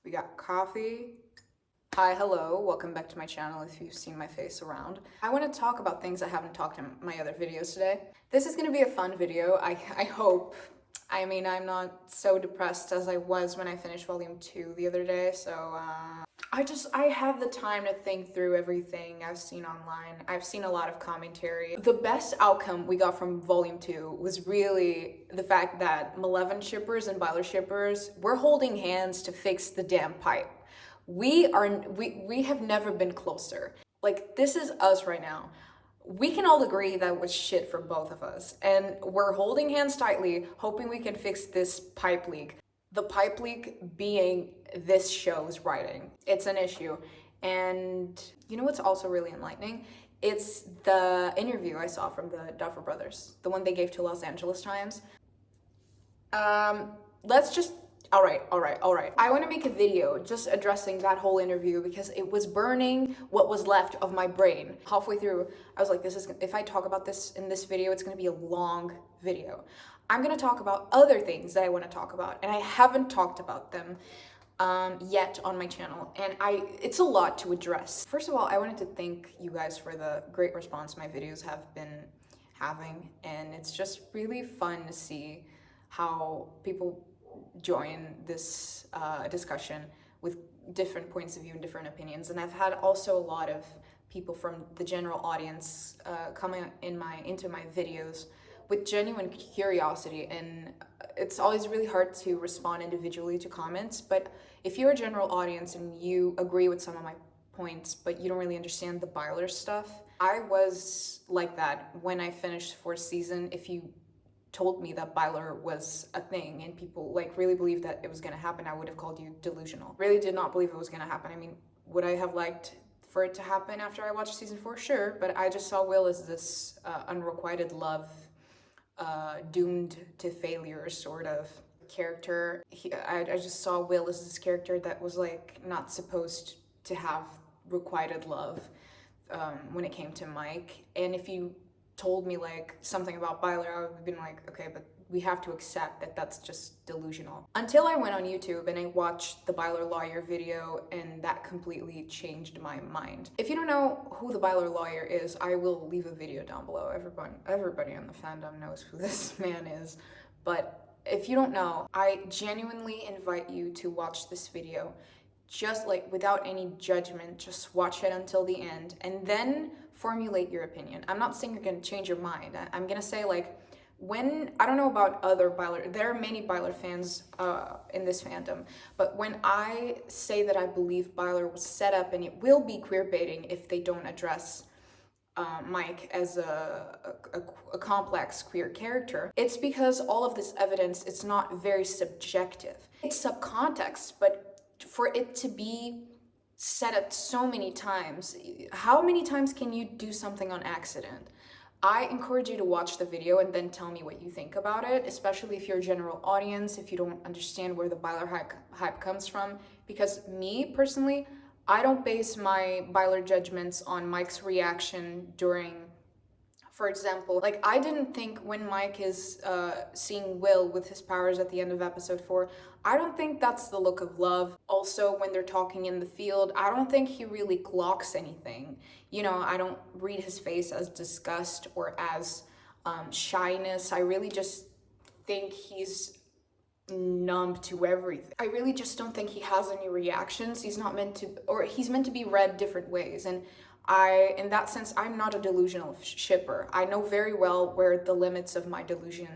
We got coffee. Hi, hello, welcome back to my channel if you've seen my face around. I want to talk about things I haven't talked in my other videos today. This is going to be a fun video, I hope. I mean, I'm not so depressed as I was when I finished volume 2 the other day, so I have the time to think through everything I've seen online. I've seen a lot of commentary. The best outcome we got from volume 2 was really the fact that Malevolent shippers and BYLER shippers were holding hands to fix the damn pipe. We have never been closer. Like, this is us right now. We can all agree that was shit for both of us, and we're holding hands tightly, hoping we can fix this pipe leak. The pipe leak being this show's writing. It's an issue. And you know what's also really enlightening? It's the interview I saw from the Duffer Brothers, the one they gave to Los Angeles Times. Let's just all right. I want to make a video just addressing that whole interview because it was burning what was left of my brain. Halfway through, I was like, if I talk about this in this video, it's going to be a long video. I'm going to talk about other things that I want to talk about, and I haven't talked about them yet on my channel, and it's a lot to address. First of all, I wanted to thank you guys for the great response my videos have been having, and it's just really fun to see how people join this discussion with different points of view and different opinions. And I've had also a lot of people from the general audience coming into my videos with genuine curiosity, and it's always really hard to respond individually to comments, but if you're a general audience and you agree with some of my points but you don't really understand the BYLER stuff, I was like that when I finished 4th season. If you told me that BYLER was a thing and people like really believed that it was going to happen, I would have called you delusional. Really did not believe it was going to happen. I mean, would I have liked for it to happen after I watched season 4? Sure, but I just saw Will as this unrequited love, doomed to failure sort of character. I just saw Will as this character that was like not supposed to have requited love when it came to Mike. And if you told me like something about BYLER, I would have been like, okay, but we have to accept that that's just delusional. Until I went on YouTube and I watched the BYLER lawyer video, and that completely changed my mind. If you don't know who the BYLER lawyer is, I will leave a video down below. Everybody in the fandom knows who this man is, but if you don't know, I genuinely invite you to watch this video. Just like without any judgment, just watch it until the end and then formulate your opinion. I'm not saying you're gonna change your mind. I'm gonna say like, I don't know about other BYLER, there are many BYLER fans in this fandom, but when I say that I believe BYLER was set up and it will be queer baiting if they don't address Mike as a complex queer character, it's because all of this evidence, it's not very subjective. It's subcontext, but for it to be set up so many times, how many times can you do something on accident? I encourage you to watch the video and then tell me what you think about it, especially if you're a general audience, if you don't understand where the BYLER hype comes from. Because me, personally, I don't base my BYLER judgments on Mike's reaction during, for example, like I didn't think when Mike is seeing Will with his powers at the end of episode 4, I don't think that's the look of love. Also, when they're talking in the field, I don't think he really clocks anything. You know, I don't read his face as disgust or as shyness. I really just think he's numb to everything. I really just don't think he has any reactions. He's not meant to, or he's meant to be read different ways. And in that sense, I'm not a delusional shipper. I know very well where the limits of my delusion,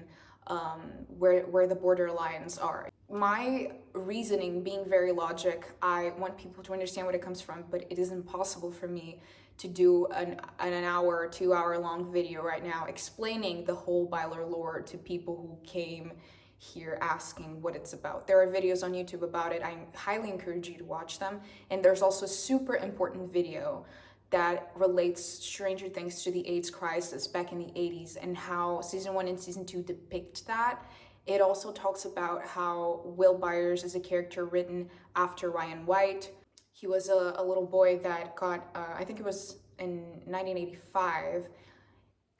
where the border lines are. My reasoning being very logic, I want people to understand where it comes from, but it is impossible for me to do an hour or 2 hour long video right now explaining the whole BYLER lore to people who came here asking what it's about. There are videos on YouTube about it. I highly encourage you to watch them. And there's also a super important video that relates Stranger Things to the AIDS crisis back in the 80s and how season 1 and season 2 depict that. It also talks about how Will Byers is a character written after Ryan White. He was a little boy that got, I think it was in 1985,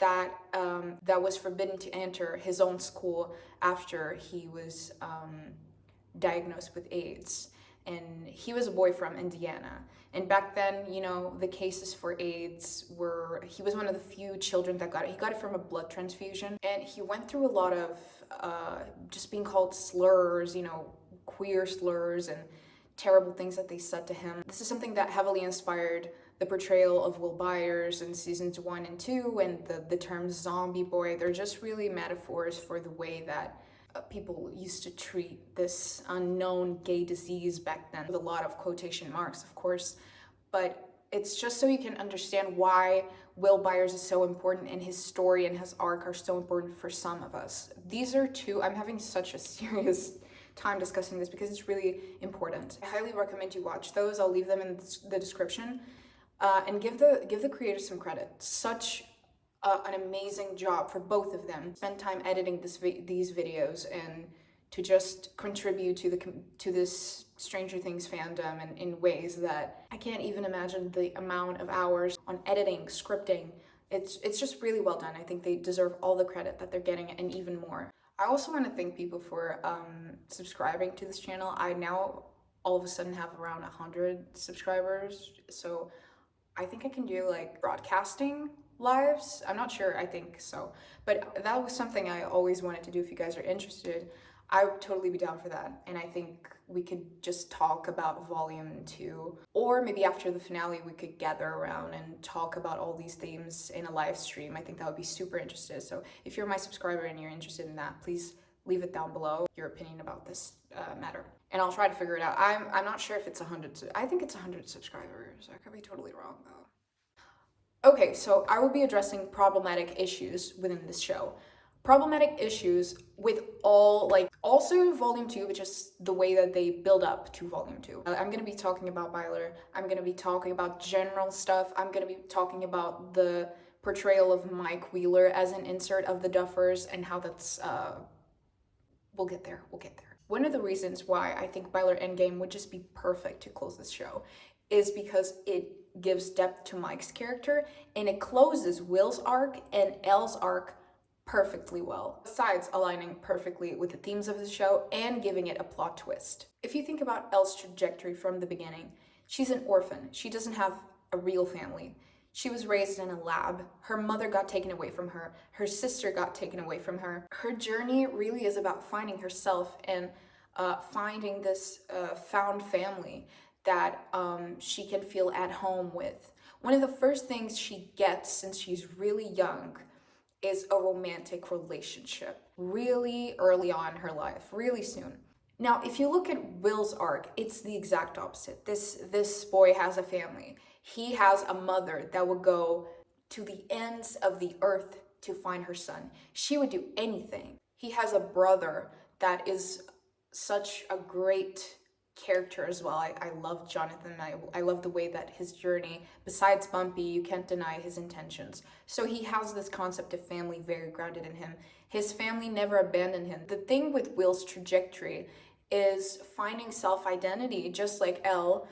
that was forbidden to enter his own school after he was diagnosed with AIDS. and he was a boy from Indiana. And back then, you know, the cases for AIDS were, he was one of the few children that got it. He got it from a blood transfusion, and he went through a lot of just being called slurs, you know, queer slurs and terrible things that they said to him. This is something that heavily inspired the portrayal of Will Byers in seasons 1 and 2, and the term zombie boy. They're just really metaphors for the way that people used to treat this unknown gay disease back then, with a lot of quotation marks, of course. But it's just so you can understand why Will Byers is so important, and his story and his arc are so important for some of us. These are two, I'm having such a serious time discussing this because it's really important. I highly recommend you watch those. I'll leave them in the description. And give the creators some credit. Such an amazing job for both of them. Spend time editing these videos and to just contribute to this Stranger Things fandom in ways that I can't even imagine the amount of hours on editing, scripting. It's just really well done. I think they deserve all the credit that they're getting and even more. I also want to thank people for subscribing to this channel. I now all of a sudden have around 100 subscribers, so I think I can do like broadcasting lives. I'm not sure, I think so. But that was something I always wanted to do. If you guys are interested, I would totally be down for that. And I think we could just talk about volume 2. Or maybe after the finale, we could gather around and talk about all these themes in a live stream. I think that would be super interesting. So if you're my subscriber and you're interested in that, please leave it down below, your opinion about this matter. And I'll try to figure it out. I'm not sure if it's 100. I think it's 100 subscribers. I could be totally wrong though. Okay, so I will be addressing problematic issues within this show. Problematic issues with all, like, also volume 2, which is the way that they build up to volume 2. I'm gonna be talking about BYLER. I'm gonna be talking about general stuff. I'm gonna be talking about the portrayal of Mike Wheeler as an insert of the Duffers and how that's, we'll get there. One of the reasons why I think BYLER Endgame would just be perfect to close this show is because it gives depth to Mike's character and it closes Will's arc and Elle's arc perfectly well, besides aligning perfectly with the themes of the show and giving it a plot twist. If you think about Elle's trajectory from the beginning, she's an orphan. She doesn't have a real family. She was raised in a lab. Her mother got taken away from her. Her sister got taken away from her. Her journey really is about finding herself and finding this found family that she can feel at home with. One of the first things she gets since she's really young is a romantic relationship, really early on in her life, really soon. Now, if you look at Will's arc, it's the exact opposite. This boy has a family. He has a mother that would go to the ends of the earth to find her son. She would do anything. He has a brother that is such a great character as well. I love Jonathan. I love the way that his journey, besides bumpy, you can't deny his intentions. So he has this concept of family very grounded in him. His family never abandoned him. The thing with Will's trajectory is finding self-identity, just like Elle,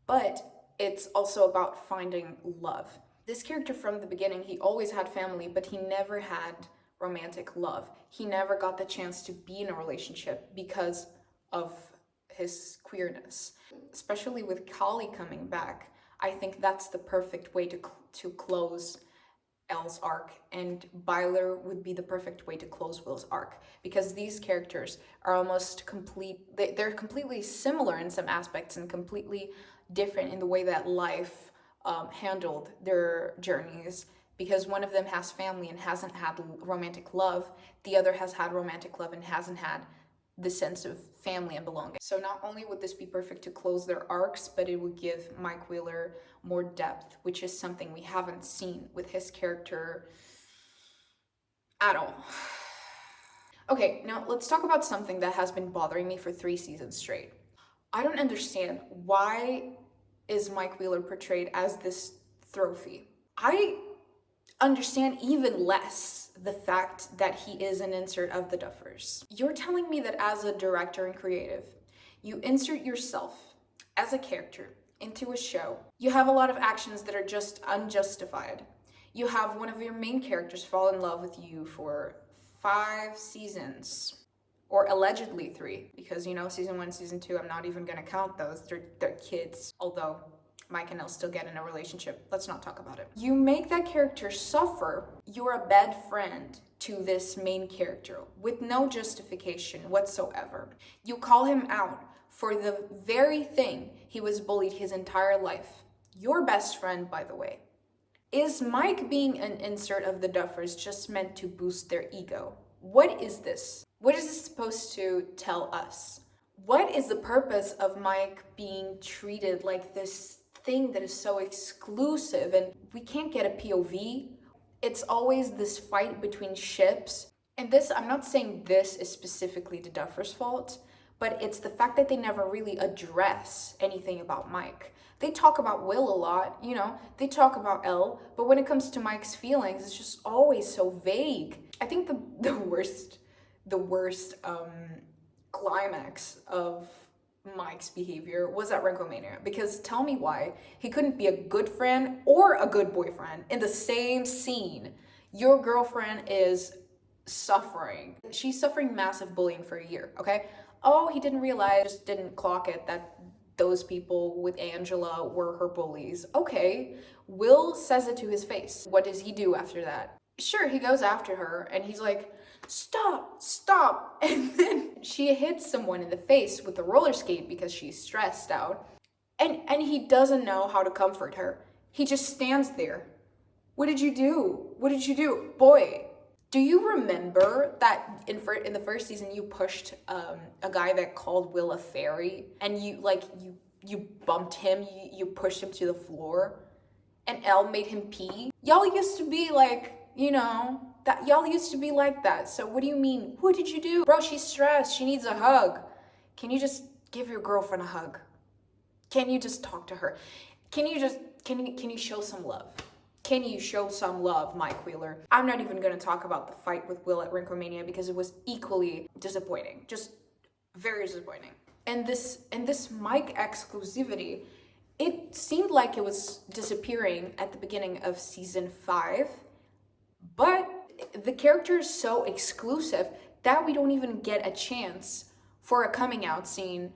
but it's also about finding love. This character from the beginning, he always had family, but he never had romantic love. He never got the chance to be in a relationship because of his queerness. Especially with Kali coming back, I think that's the perfect way to close Elle's arc, and BYLER would be the perfect way to close Will's arc, because these characters are almost they're completely similar in some aspects and completely different in the way that life handled their journeys, because one of them has family and hasn't had romantic love, the other has had romantic love and hasn't had the sense of family and belonging. So not only would this be perfect to close their arcs, but it would give Mike Wheeler more depth, which is something we haven't seen with his character at all. Okay, now let's talk about something that has been bothering me for 3 seasons straight. I don't understand, why is Mike Wheeler portrayed as this trophy? I understand even less the fact that he is an insert of the Duffers. You're telling me that as a director and creative, you insert yourself as a character into a show. You have a lot of actions that are just unjustified. You have one of your main characters fall in love with you for 5 seasons, or allegedly 3, because you know, season 1, season 2, I'm not even gonna count those. They're kids, although Mike and Elle still get in a relationship. Let's not talk about it. You make that character suffer. You're a bad friend to this main character with no justification whatsoever. You call him out for the very thing he was bullied his entire life. Your best friend, by the way. Is Mike being an insert of the Duffers just meant to boost their ego? What is this? What is this supposed to tell us? What is the purpose of Mike being treated like this thing that is so exclusive and we can't get a POV? It's always this fight between ships. And this, I'm not saying this is specifically the Duffers' fault, but it's the fact that they never really address anything about Mike. They talk about Will a lot, you know, they talk about Elle, but when it comes to Mike's feelings, it's just always so vague. I think the worst climax of Mike's behavior was at Rinkomania, because tell me why he couldn't be a good friend or a good boyfriend in the same scene. Your girlfriend is suffering. She's suffering massive bullying for a year, okay? Oh, he didn't realize, just didn't clock it, that those people with Angela were her bullies. Okay, Will says it to his face. What does he do after that? Sure, he goes after her and he's like, stop, stop. And then she hits someone in the face with the roller skate because she's stressed out. And he doesn't know how to comfort her. He just stands there. What did you do? What did you do? Boy, do you remember that in the first season you pushed a guy that called Will a fairy, and you bumped him, you pushed him to the floor, and Elle made him pee? Y'all used to be like, you know, that y'all used to be like that. So what do you mean? What did you do? Bro, she's stressed. She needs a hug. Can you just give your girlfriend a hug? Can you just talk to her? Can you show some love? Can you show some love, Mike Wheeler? I'm not even going to talk about the fight with Will at Rinkomania because it was equally disappointing. Just very disappointing. And this Mike exclusivity, it seemed like it was disappearing at the beginning of season 5, but the character is so exclusive that we don't even get a chance for a coming out scene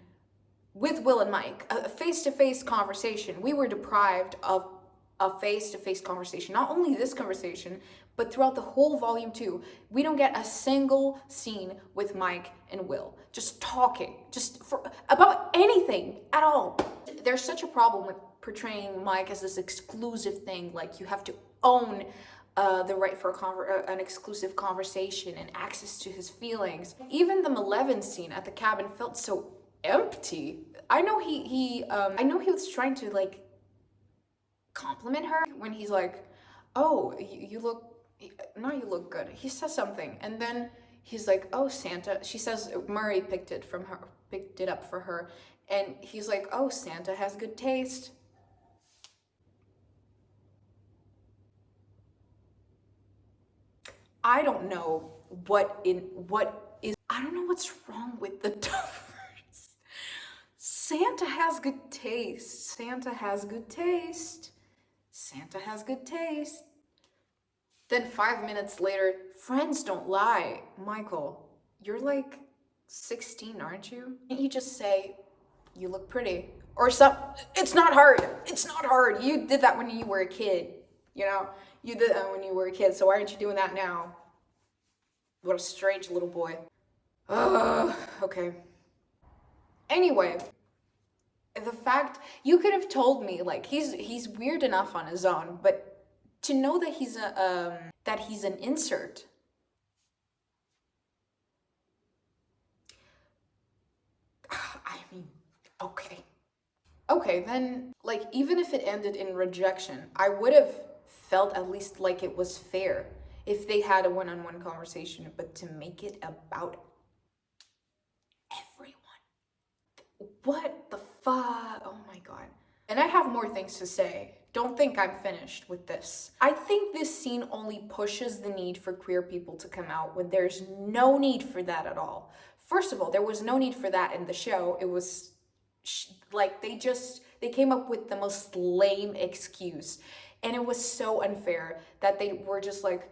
with Will and Mike, a face-to-face conversation. We were deprived of a face-to-face conversation. Not only this conversation, but throughout the whole volume 2, we don't get a single scene with Mike and Will just talking, about anything at all. There's such a problem with portraying Mike as this exclusive thing, like you have to own the right for an exclusive conversation and access to his feelings. Even the Malevolent scene at the cabin felt so empty. I know he was trying to like compliment her when he's like, oh, you look good. He says something and then he's like, oh, Santa. She says Murray picked it up for her, and he's like, oh, Santa has good taste. I don't know I don't know what's wrong with the Duffers. Santa has good taste. Santa has good taste. Santa has good taste. Then 5 minutes later, friends don't lie. Michael, you're like 16, aren't you? Can't you just say, you look pretty? Or it's not hard. It's not hard. You did that when you were a kid. You know, you did that when you were a kid. So why aren't you doing that now? What a strange little boy. Okay. Anyway, the fact, you could have told me, like, he's weird enough on his own, but to know that he's an insert. I mean, okay. Okay, then, like, even if it ended in rejection, I would have felt at least like it was fair if they had a one-on-one conversation, but to make it about everyone. What the fuck? Oh my god. And I have more things to say. Don't think I'm finished with this. I think this scene only pushes the need for queer people to come out when there's no need for that at all. First of all, there was no need for that in the show. It was like they came up with the most lame excuse. And it was so unfair that they were just like,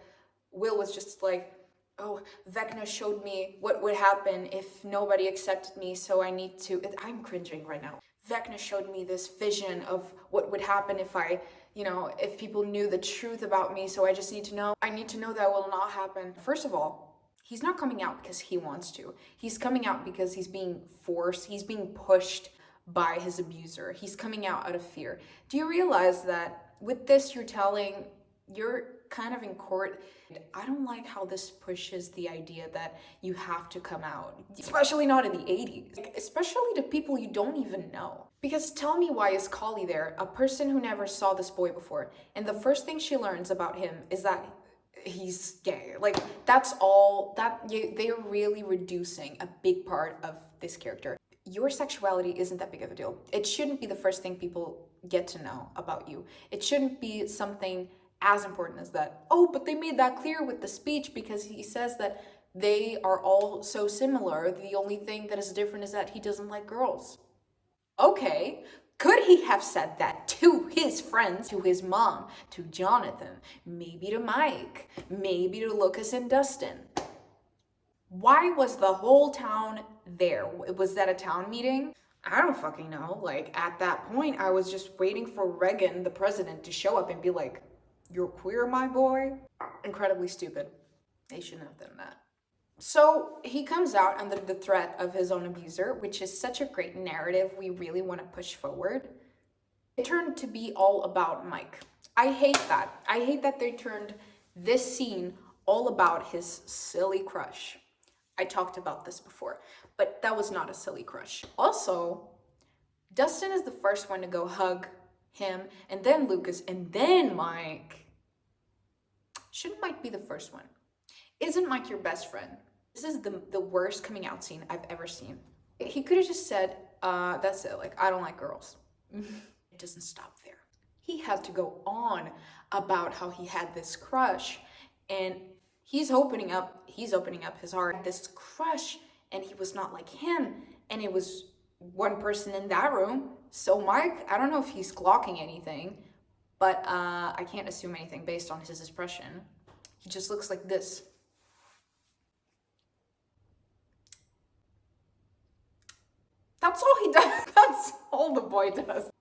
Will was just like, Oh, Vecna showed me what would happen if nobody accepted me, so I need to. I'm cringing right now. Vecna showed me this vision of what would happen if if people knew the truth about me, so I just need to know. I need to know that will not happen. First of all, he's not coming out because he wants to. He's coming out because he's being forced, he's being pushed by his abuser. He's coming out of fear. Do you realize that with this, you're kind of in court? I don't like how this pushes the idea that you have to come out, especially not in the 80s, especially to people you don't even know. Because tell me, why is Kali there, a person who never saw this boy before, and the first thing she learns about him is that he's gay? Like, that's all they're really reducing a big part of this character. Your sexuality isn't that big of a deal. It shouldn't be the first thing people get to know about you. It shouldn't be something as important as that. Oh, but they made that clear with the speech because he says that they are all so similar. The only thing that is different is that he doesn't like girls. Okay, could he have said that to his friends, to his mom, to Jonathan, maybe to Mike, maybe to Lucas and Dustin? Why was the whole town there? Was that a town meeting? I don't fucking know. Like, at that point, I was just waiting for Reagan, the president, to show up and be like, "You're queer, my boy?" Incredibly stupid. They shouldn't have done that. So he comes out under the threat of his own abuser, which is such a great narrative we really want to push forward. It turned to be all about Mike. I hate that. I hate that they turned this scene all about his silly crush. I talked about this before, but that was not a silly crush. Also, Dustin is the first one to go hug him, and then Lucas, and then Mike. Shouldn't Mike be the first one? Isn't Mike your best friend? This is the worst coming out scene I've ever seen. He could have just said, that's it, like, I don't like girls. It doesn't stop there. He had to go on about how he had this crush, and he's opening up his heart, this crush, and he was not like him, and it was one person in that room. So Mike, I don't know if he's clocking anything, but I can't assume anything based on his expression. He just looks like this. That's all he does. That's all the boy does.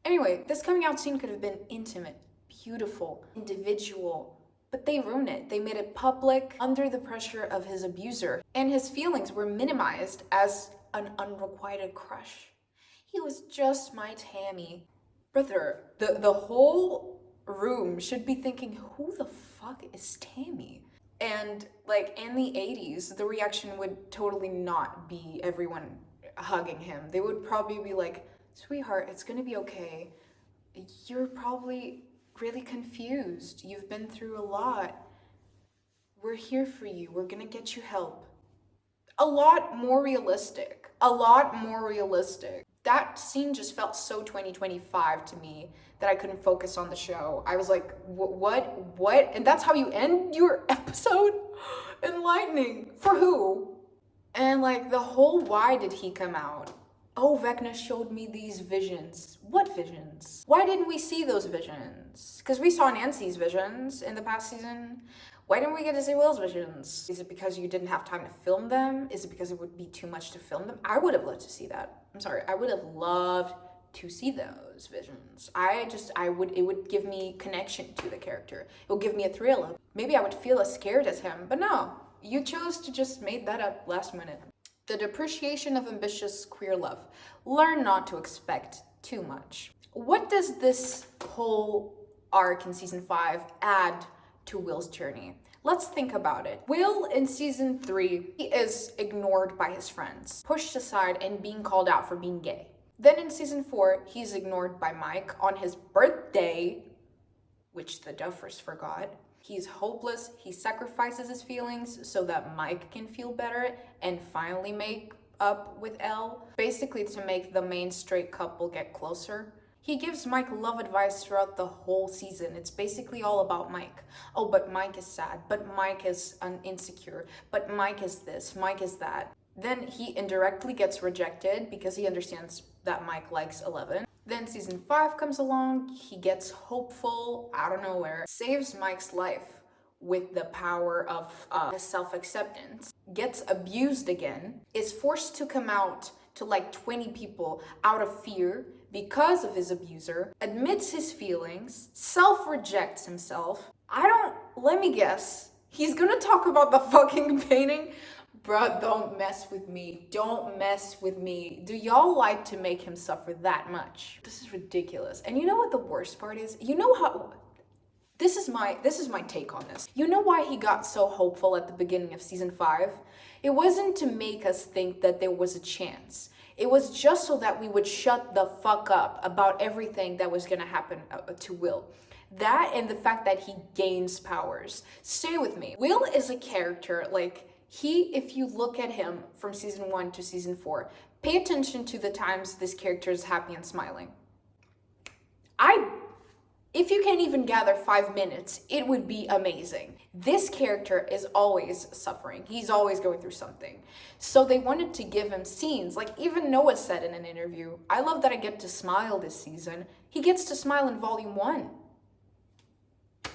Anyway, this coming out scene could have been intimate, beautiful, individual, but they ruined it. They made it public under the pressure of his abuser, and his feelings were minimized as an unrequited crush. He was just my Tammy. Brother, the whole room should be thinking, who the fuck is Tammy? And like in the 80s, the reaction would totally not be everyone hugging him. They would probably be like, "Sweetheart, it's gonna be okay. You're probably really confused. You've been through a lot. We're here for you. We're gonna get you help." A lot more realistic. A lot more realistic. That scene just felt so 2025 to me that I couldn't focus on the show. I was like, what? And that's how you end your episode? Enlightening. For who? And like the whole why did he come out? Oh, Vecna showed me these visions. What visions? Why didn't we see those visions? Because we saw Nancy's visions in the past season. Why didn't we get to see Will's visions? Is it because you didn't have time to film them? Is it because it would be too much to film them? I would have loved to see that. I'm sorry, I would have loved to see those visions. It would give me connection to the character. It would give me a thrill. Maybe I would feel as scared as him, but no. You chose to just make that up last minute. The depreciation of ambitious queer love. Learn not to expect too much. What does this whole arc in season 5 add to Will's journey? Let's think about it. Will in season 3, he is ignored by his friends, pushed aside and being called out for being gay. Then in season 4, he's ignored by Mike on his birthday, which the Duffers forgot. He's hopeless. He sacrifices his feelings so that Mike can feel better and finally make up with Elle, basically to make the main straight couple get closer. He gives Mike love advice throughout the whole season. It's basically all about Mike. Oh, but Mike is sad. But Mike is insecure. But Mike is this. Mike is that. Then he indirectly gets rejected because he understands that Mike likes 11. Then season 5 comes along, he gets hopeful out of nowhere, saves Mike's life. with the power of self-acceptance, gets abused again, is forced to come out to like 20 people out of fear because of his abuser, admits his feelings, self-rejects himself. Let me guess, he's gonna talk about the fucking painting? Bruh, don't mess with me. Don't mess with me. Do y'all like to make him suffer that much? This is ridiculous. And you know what the worst part is? You know how... This is my take on this. You know why he got so hopeful at the beginning of season 5? It wasn't to make us think that there was a chance. It was just so that we would shut the fuck up about everything that was gonna happen to Will. That and the fact that he gains powers. Stay with me. Will is a character, like, if you look at him from season 1 to season 4, pay attention to the times this character is happy and smiling. If you can even gather 5 minutes, it would be amazing. This character is always suffering. He's always going through something. So they wanted to give him scenes. Like even Noah said in an interview, I love that I get to smile this season. He gets to smile in volume 1.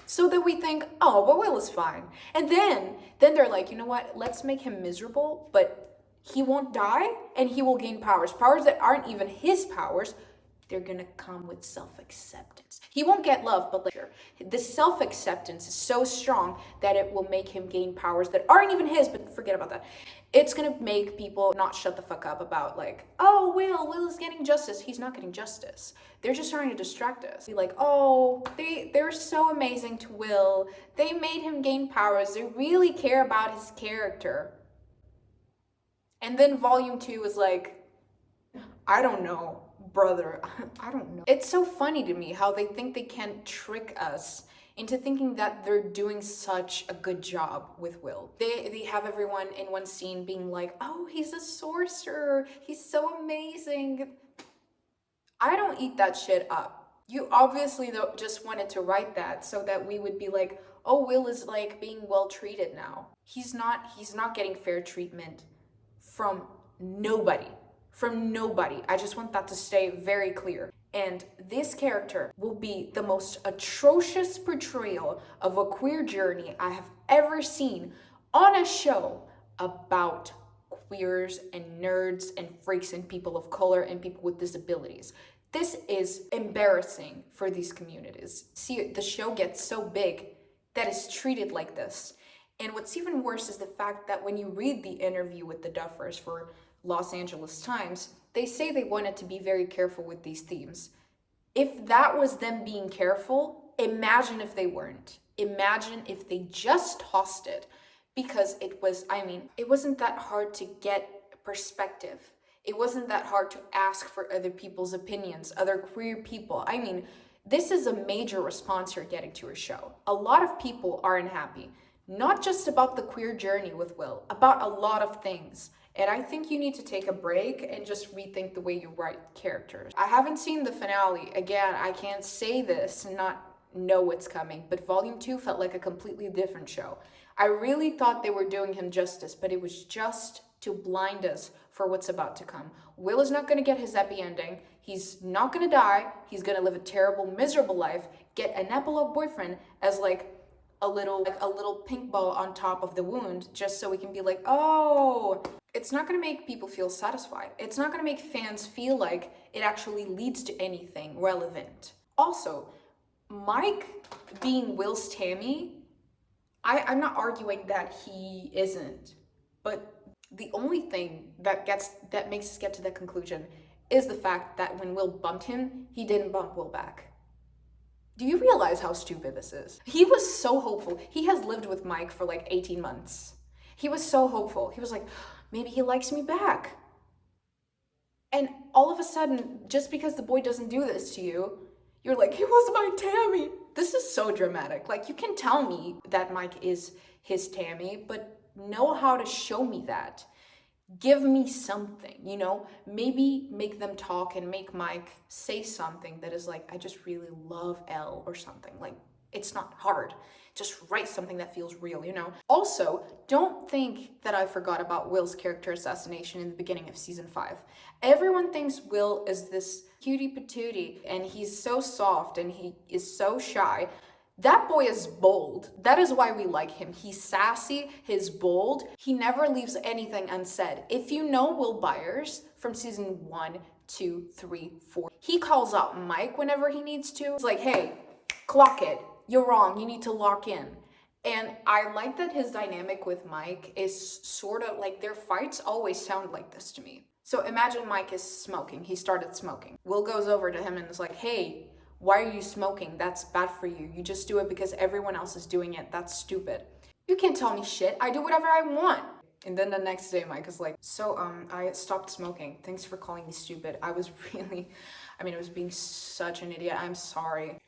So that we think, oh, but Will is fine. And then they're like, you know what? Let's make him miserable, but he won't die and he will gain powers. Powers that aren't even his powers. They're gonna come with self-acceptance. He won't get love, but later. The self-acceptance is so strong that it will make him gain powers that aren't even his, but forget about that. It's gonna make people not shut the fuck up about like, oh, Will is getting justice. He's not getting justice. They're just trying to distract us. Be like, oh, they're so amazing to Will. They made him gain powers. They really care about his character. And then volume 2 is like, I don't know. Brother, I don't know. It's so funny to me how they think they can trick us into thinking that they're doing such a good job with Will. They have everyone in one scene being like, oh, he's a sorcerer. He's so amazing. I don't eat that shit up. You obviously just wanted to write that so that we would be like, oh, Will is like being well treated now. He's not getting fair treatment from nobody. From nobody. I just want that to stay very clear. And this character will be the most atrocious portrayal of a queer journey I have ever seen on a show about queers and nerds and freaks and people of color and people with disabilities. This is embarrassing for these communities. See, the show gets so big that it's treated like this. And what's even worse is the fact that when you read the interview with the Duffers for Los Angeles Times, they say they wanted to be very careful with these themes. If that was them being careful, imagine if they weren't. Imagine if they just tossed it, because it wasn't that hard to get perspective. It wasn't that hard to ask for other people's opinions, other queer people. This is a major response you're getting to your show. A lot of people are unhappy, not just about the queer journey with Will, about a lot of things. And I think you need to take a break and just rethink the way you write characters. I haven't seen the finale. Again, I can't say this and not know what's coming, but volume 2 felt like a completely different show. I really thought they were doing him justice, but it was just to blind us for what's about to come. Will is not going to get his happy ending. He's not going to die. He's going to live a terrible, miserable life, get an epilogue boyfriend as like a little pink ball on top of the wound, just so we can be like, oh, it's not going to make people feel satisfied. It's not going to make fans feel like it actually leads to anything relevant. Also, Mike being Will's Tammy, I'm not arguing that he isn't, but the only thing that makes us get to that conclusion is the fact that when Will bumped him, he didn't bump Will back. Do you realize how stupid this is? He was so hopeful. He has lived with Mike for like 18 months. He was so hopeful. He was like, maybe he likes me back. And all of a sudden, just because the boy doesn't do this to you, you're like, he was my Tammy. This is so dramatic. Like, you can tell me that Mike is his Tammy, but know how to show me that. Give me something, maybe make them talk and make Mike say something that is like, I just really love Elle or something. Like, it's not hard. Just write something that feels real, Also, don't think that I forgot about Will's character assassination in the beginning of season 5. Everyone thinks Will is this cutie patootie and he's so soft and he is so shy. That boy is bold. That is why we like him. He's sassy, he's bold. He never leaves anything unsaid. If you know Will Byers from season 1, 2, 3, 4, he calls out Mike whenever he needs to. It's like, hey, clock it. You're wrong. You need to lock in. And I like that his dynamic with Mike is sort of like their fights always sound like this to me. So imagine Mike is smoking. He started smoking. Will goes over to him and is like, hey, why are you smoking? That's bad for you. You just do it because everyone else is doing it. That's stupid. You can't tell me shit. I do whatever I want. And then the next day, Mike is like, so, I stopped smoking. Thanks for calling me stupid. I was I was being such an idiot. I'm sorry.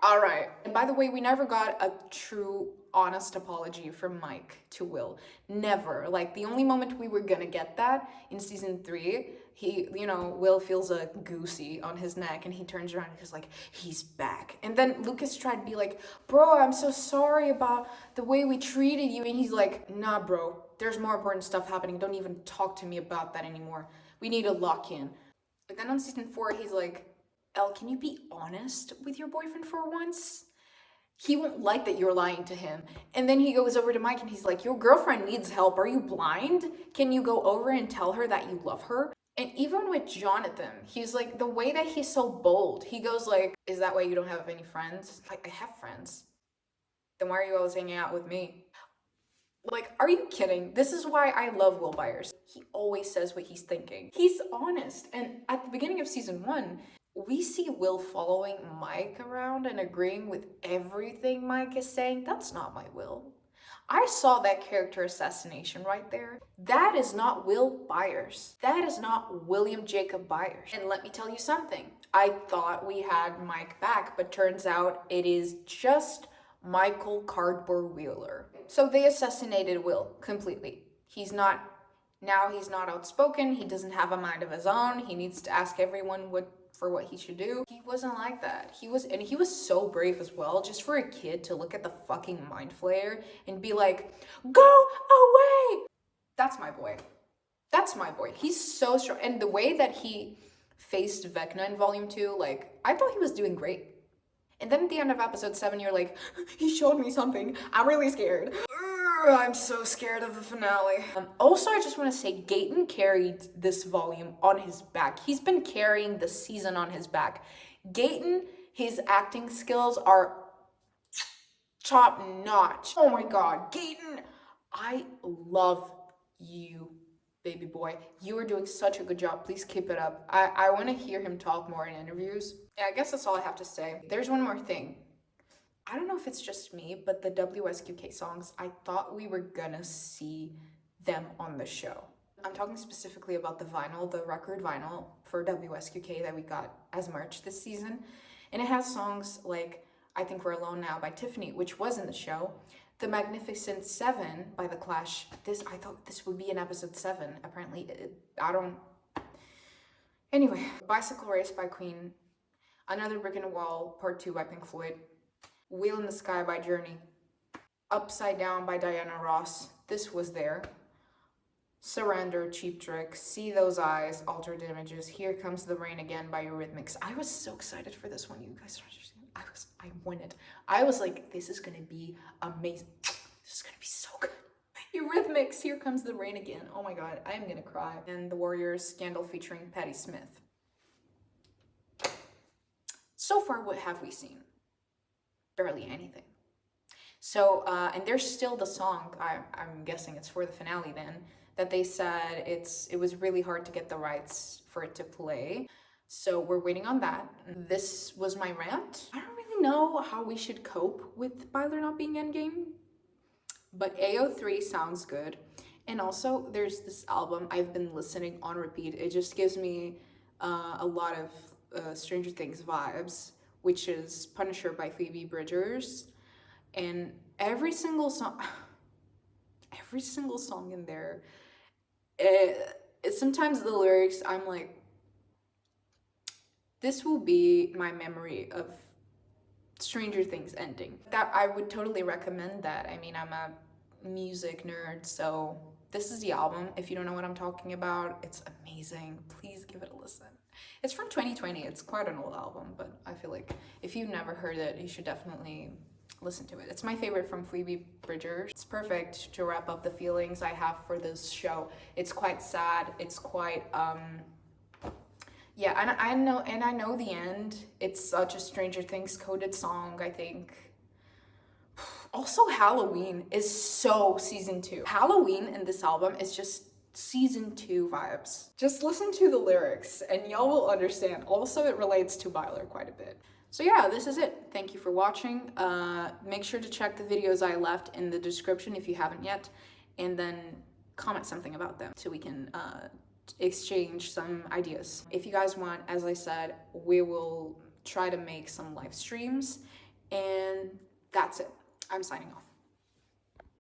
All right. And by the way, we never got a true, honest apology from Mike to Will. Never. Like, the only moment we were gonna get that in season 3, Will feels a goosey on his neck and he turns around and he's like, he's back. And then Lucas tried to be like, bro, I'm so sorry about the way we treated you. And he's like, nah, bro, there's more important stuff happening. Don't even talk to me about that anymore. We need to lock in. But then on season 4, he's like, Elle, can you be honest with your boyfriend for once? He won't like that you're lying to him. And then he goes over to Mike and he's like, your girlfriend needs help. Are you blind? Can you go over and tell her that you love her? And even with Jonathan, he's like, the way that he's so bold, he goes like, is that why you don't have any friends? I have friends. Then why are you always hanging out with me? Like, are you kidding? This is why I love Will Byers. He always says what he's thinking. He's honest. And at the beginning of season 1, we see Will following Mike around and agreeing with everything Mike is saying. That's not my Will. I saw that character assassination right there. That is not Will Byers. That is not William Jacob Byers. And let me tell you something. I thought we had Mike back, but turns out it is just Michael Cardboard Wheeler. So they assassinated Will completely. He's not outspoken. He doesn't have a mind of his own. He needs to ask everyone what he should do. He wasn't like that. He was so brave as well, just for a kid to look at the fucking mind flayer and be like, go away. That's my boy. That's my boy. He's so strong. And the way that he faced Vecna in volume 2, like, I thought he was doing great. And then at the end of episode 7, you're like, he showed me something. I'm really scared. I'm so scared of the finale. Also, I just want to say, Gaten carried this volume on his back. He's been carrying the season on his back. Gaten, his acting skills are top notch. Oh my god, Gaten, I love you, baby boy. You are doing such a good job. Please keep it up. I want to hear him talk more in interviews. Yeah, I guess that's all I have to say. There's one more thing. I don't know if it's just me, but the WSQK songs, I thought we were gonna see them on the show. I'm talking specifically about the vinyl, the record vinyl for WSQK that we got as merch this season. And it has songs like I Think We're Alone Now by Tiffany, which was in the show. The Magnificent Seven by The Clash. I thought this would be in episode 7. Apparently, Anyway, Bicycle Race by Queen. Another Brick in a Wall, Part 2 by Pink Floyd. Wheel in the Sky by Journey. Upside Down by Diana Ross. This was there. Surrender, Cheap Trick, See Those Eyes, Altered Images, Here Comes the Rain Again by Eurythmics. I was so excited for this one, you guys. I wanted. I was like, this is gonna be amazing. This is gonna be so good. Eurythmics, Here Comes the Rain Again. Oh my god, I am gonna cry. And The Warriors, Scandal featuring Patti Smith. So far, what have we seen? Barely anything. So, and there's still the song, I'm guessing it's for the finale then, that they said it was really hard to get the rights for it to play. So we're waiting on that. This was my rant. I don't really know how we should cope with BYLER not being endgame, but AO3 sounds good. And also there's this album I've been listening on repeat. It just gives me a lot of Stranger Things vibes, which is Punisher by Phoebe Bridgers. And every single song in there, sometimes the lyrics, I'm like, this will be my memory of Stranger Things ending. That I would totally recommend that. I mean, I'm a music nerd, so This is the album. If you don't know what I'm talking about, it's amazing. Please give it a listen. It's from 2020. It's quite an old album, but I feel like if you've never heard it, you should definitely listen to it. It's my favorite from Phoebe Bridgers. It's perfect to wrap up the feelings I have for this show. It's quite sad. It's quite yeah, and I know the end. It's such a Stranger Things coded song, I think. Also, Halloween is so season 2. Halloween in this album is just season 2 vibes. Just listen to the lyrics and y'all will understand. Also, it relates to BYLER quite a bit. So yeah, this is it. Thank you for watching. Make sure to check the videos I left in the description if you haven't yet, and then comment something about them so we can exchange some ideas. If you guys want, as I said, we will try to make some live streams, and that's it. I'm signing off.